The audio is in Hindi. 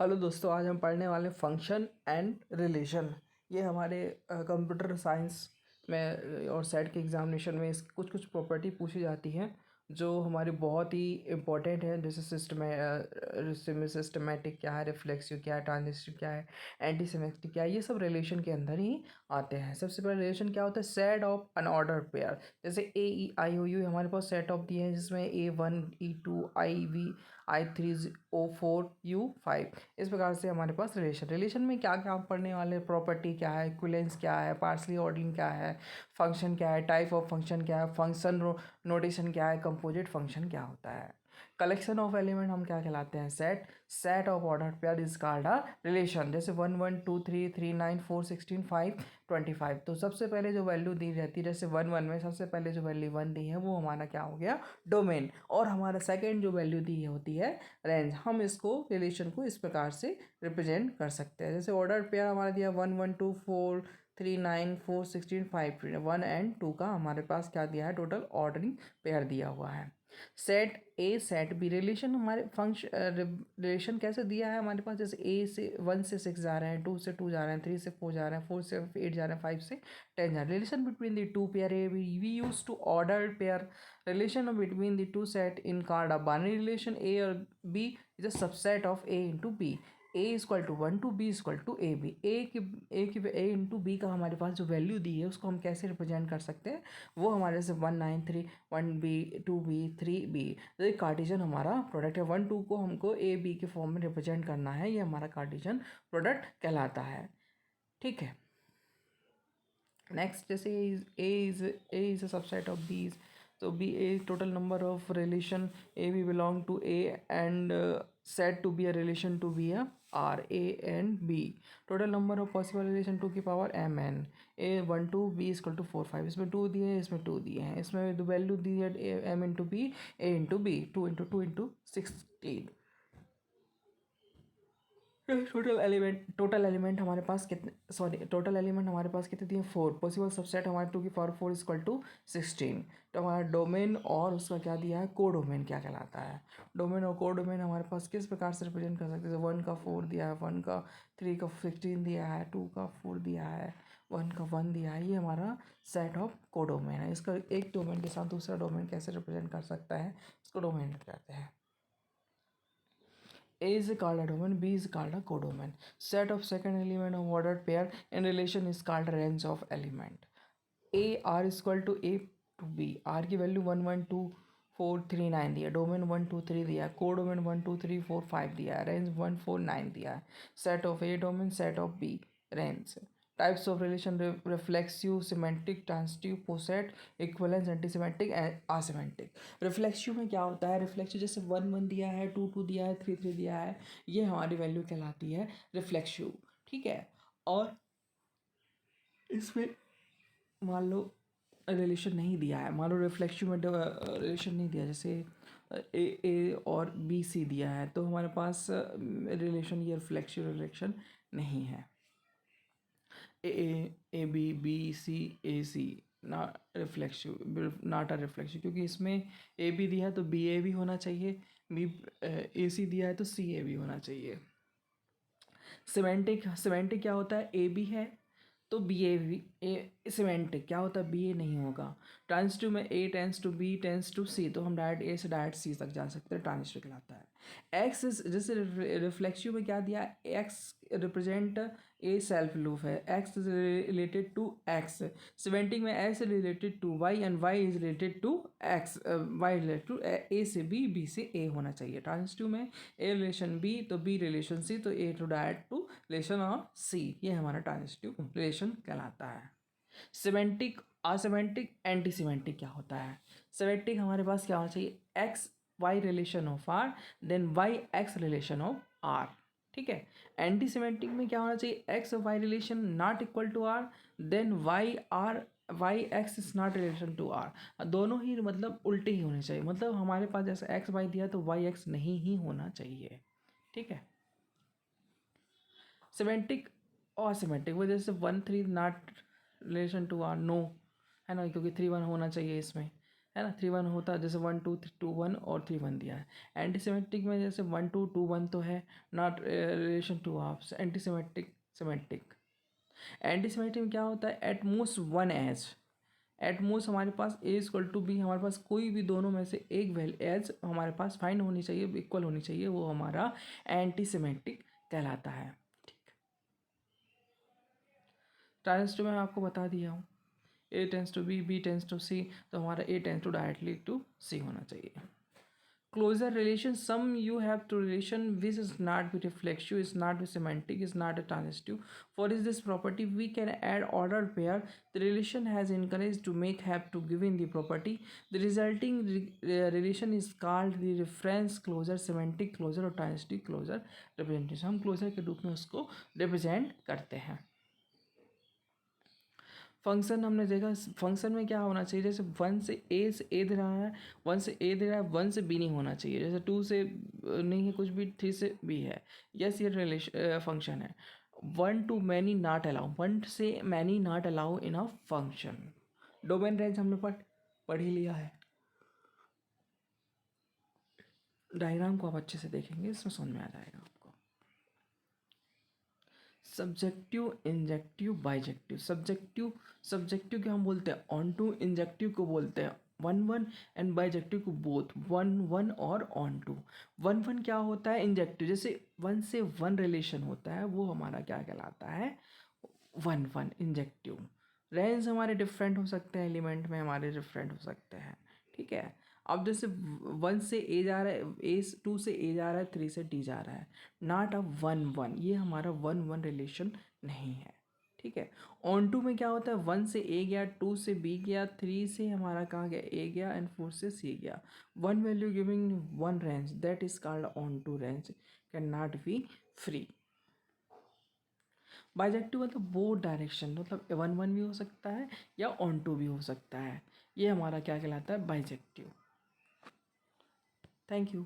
हेलो दोस्तों, आज हम पढ़ने वाले फंक्शन एंड रिलेशन। ये हमारे कंप्यूटर साइंस में और सेट के एग्जामिनेशन में इस कुछ कुछ प्रॉपर्टी पूछी जाती हैं जो हमारी बहुत ही इम्पोर्टेंट है। जैसे सिस्टमेटिक क्या है, रिफ्लेक्सिव क्या है, ट्रांजिस्टिव क्या है, एंटी सिमेट्रिक क्या है, ये सब रिलेशन के अंदर ही आते हैं। सबसे पहले रिलेशन क्या होता है? Set of unordered pair. जैसे ए ई आई ओ यू हमारे पास सेट ऑफ दिए हैं जिसमें A1 E2 I I3 O4 U5। इस प्रकार से हमारे पास रिलेशन में क्या क्या हम पढ़ने वाले, प्रॉपर्टी क्या है, इक्विवेलेंस क्या है, पार्शली ऑर्डरिंग क्या है, फंक्शन क्या है, टाइप ऑफ फंक्शन क्या है, फंक्शन नोटेशन क्या है, कंपोजिट फंक्शन क्या होता है। कलेक्शन ऑफ एलिमेंट हम क्या कहलाते हैं? Set of order pair is called a relation. जैसे 1 1 2 3 3 9 4 16 5 25। तो सबसे पहले जो वैल्यू दी रहती है, जैसे 1 1 में सबसे पहले जो वैल्यू 1 दी है वो हमारा क्या हो गया? डोमेन। और हमारा सेकेंड जो वैल्यू दी होती है रेंज। हम इसको रिलेशन को इस प्रकार से रिप्रेजेंट कर सकते हैं। जैसे ऑर्डर पेयर हमारा दिया 1 1 2 4 3 9 4 16 5। 1 और 2 का हमारे पास क्या दिया है? टोटल ऑर्डरिंग पेयर दिया हुआ है। Set A set B relation हमारे फंक्शन रिलेशन कैसे दिया है हमारे पास? जैसे ए से 1 से 6 जा रहे हैं, 2 से 2 जा रहे हैं, 3 से 4 जा रहे हैं, 4 से 8 जा रहे हैं, 5 से 10 जा रहे हैं। Relation between the two pair A we use to order pair relation between the two set in called a binary relation. A or B is a subset of A into B. A is equal to 1 to B is equal to AB. A into B का हमारे पास जो वैल्यू दी है उसको हम कैसे रिप्रेजेंट कर सकते हैं? वो हमारे से 1 9 3 1B 2B 3B। तो ये कार्टेशियन हमारा प्रोडक्ट है। 1 2 को हमको AB के फॉर्म में रिप्रेजेंट करना है, ये हमारा कार्टेशियन प्रोडक्ट कहलाता है। ठीक है। नेक्स्ट, जैसे A is a subset of B's. So B is total number of relation AB belong to A and said to be a relation to be a R. A and B total number of possible relation 2 की power mn। A 1 2 B is equal to 4 5। इसमें 2 दिए हैं, इसमें 2 दिए हैं, इसमें वैल्यू दी है M into B, A into B, 2 into total element हमारे पास कितने, टोटल एलिमेंट हमारे पास कितने दिए? 4। पॉसिबल सबसेट हमारे 2 की पावर 4 इज इक्वल टू 16। तो हमारा डोमेन और उसका क्या दिया है? को डोमेन क्या कहलाता है? डोमेन और को डोमेन हमारे पास किस प्रकार से रिप्रेजेंट कर सकते हैं? 1 का 4 दिया है, 1 का 3 का 16 दिया है, 2 का 4 दिया है, 1 का 1 दिया है। ये हमारा सेट ऑफ को डोमेन है। इसका एक डोमेन के साथ दूसरा डोमेन कैसे रिप्रेजेंट कर सकता है? इसको डोमेन कहते हैं। A is called a domain, B is called a codomain. Set of second element of ordered pair in relation is called range of element. A R is equal to A to B. R की वैल्यू 1 1 2 4 3 9 दिया, डोमेन 1 2 3 दिया, कोडोमेन 1 2 3 4 5 दिया, रेंज 1 4 9 दिया है। Set of A domain, set of B range. Types of relation: reflexive, symmetric, transitive, poset, equivalence, antisymmetric and asymmetric. Reflexive में क्या होता है? रिफ्लेक्सिव जैसे 1 1 दिया है, 2 2 दिया है, 3 3 दिया है, ये हमारी वैल्यू कहलाती है रिफ्लेक्सिव। ठीक है। और इसमें मान लो रिलेशन नहीं दिया है, मान लो रिफ्लेक्सिव में रिलेशन नहीं दिया, जैसे ए और बी सी दिया है, तो हमारे पास रिलेशन, ये रिफ्लेक्सिव रिलेशन नहीं है। ए बी बी सी ए सी ना रिफ्लेक्सिव, नॉट अ रिफ्लेक्सिव, क्योंकि इसमें ए बी दिया है तो बी ए भी होना चाहिए, बी ए सी दिया है तो सी ए भी होना चाहिए। सिमेंटिक क्या होता है? ए बी है तो बी ए भी ए। सिमेंटिक क्या होता है? बी ए नहीं होगा। ट्रांजिटिव में A tends to B tends to C, तो हम डायरेक्ट ए से डायरेक्ट सी तक जा सकते हैं, ट्रांजिटिव कहलाता है। एक्स जैसे रिफ्लेक्सिव में क्या दिया? X represent a self loop है, X is related to X. Symmetric में X related to Y and Y is related to X, Y related to A से बी, बी से ए होना चाहिए। ट्रांजिटिव में ए रिलेशन बी तो बी रिलेशन सी, तो A to direct to relation of C, ये हमारा ट्रांजिटिव रिलेशन कहलाता है। सिमेंटिक, असिमेंटिक, एंटी सिमेंटिक क्या होता है? सिमेंटिक हमारे पास क्या होना चाहिए? X Y relation of R, then Y X relation of R. ठीक है। एंटी सिमेंटिक में क्या होना चाहिए? X Y relation not equal to R, then Y R Y X is not relation to R. दोनों ही मतलब उल्टे ही होने चाहिए, मतलब हमारे पास जैसे एक्स वाई दिया तो वाई एक्स नहीं ही होना चाहिए। ठीक है। सिमेंटिक और सिमेंटिक वजह से 1 3 not relation to R, no है ना, क्योंकि 3 1 होना चाहिए इसमें, है ना। 3 1 होता है, जैसे 1 2 2 1 और 3 1 दिया है। एंटीसेमेटिक में जैसे 1 2 2 1 तो है, not relation to of antisymmetric symmetric. Antisymmetric में क्या होता है, at most one edge, at most हमारे पास ए इक्वल टू बी, हमारे पास कोई भी दोनों में से एक वैल्यू एज हमारे पास फाइंड होनी चाहिए, इक्वल होनी चाहिए, वो हमारा एंटीसेमेटिक कहलाता है। ठीक, ट्रांजिस्टर में आपको बता दिया हूँ, A tends to B tends to C, तो हमारा A tends to directly to C होना चाहिए। Closer relation, some you have to relation which is not be reflexive, is not be semantic, is not a transitive. For is this property we can add ordered pair. The relation has encouraged to make have to given the property. The resulting relation is called the reference closure, semantic closure और transitive closure representation. हम closure के रूप में उसको represent करते हैं। फंक्शन हमने देखा, फंक्शन में क्या होना चाहिए, जैसे 1 से ए दे रहा है, 1 से ए दे रहा है, 1 से बी नहीं होना चाहिए, जैसे 2 से नहीं है कुछ भी, 3 से बी है। यस, ये रिलेशन फंक्शन है। 1 टू मैनी नॉट अलाउ, 1 से many not allow in a function. Domain range हमने पढ़ ही लिया है, डायग्राम को आप अच्छे से देखेंगे, इसमें समझ में आ जाएगा आपको। Subjective, injective, bijective. सब्जेक्टिव के हम बोलते हैं ऑन टू, इंजेक्टिव को बोलते हैं 1 1 एंड बाइजेक्टिव को बोथ 1 1 और ऑन टू। 1 1 क्या होता है, इंजेक्टिव, जैसे 1 से 1 रिलेशन होता है वो हमारा क्या कहलाता है, 1 1 इंजेक्टिव। रेंज हमारे डिफरेंट हो सकते हैं, एलिमेंट में हमारे डिफरेंट हो सकते हैं, ठीक है। अब जैसे 1 से ए जा रहा है, ए 2 से ए जा रहा है, 3 से डी जा रहा है, नॉट अ 1 1, ये हमारा 1 1 रिलेशन नहीं है, ठीक है। ऑन टू में क्या होता है, 1 से ए गया, 2 से बी गया, 3 से हमारा कहाँ गया, ए गया, एंड 4 से सी गया। 1 value giving 1 range, that is called on to range, can not be free. Bijective मतलब बोथ डायरेक्शन, मतलब 1 1 भी हो सकता है या ऑन टू भी हो सकता है, ये हमारा क्या कहलाता है, बाइजेक्टिव। Thank you.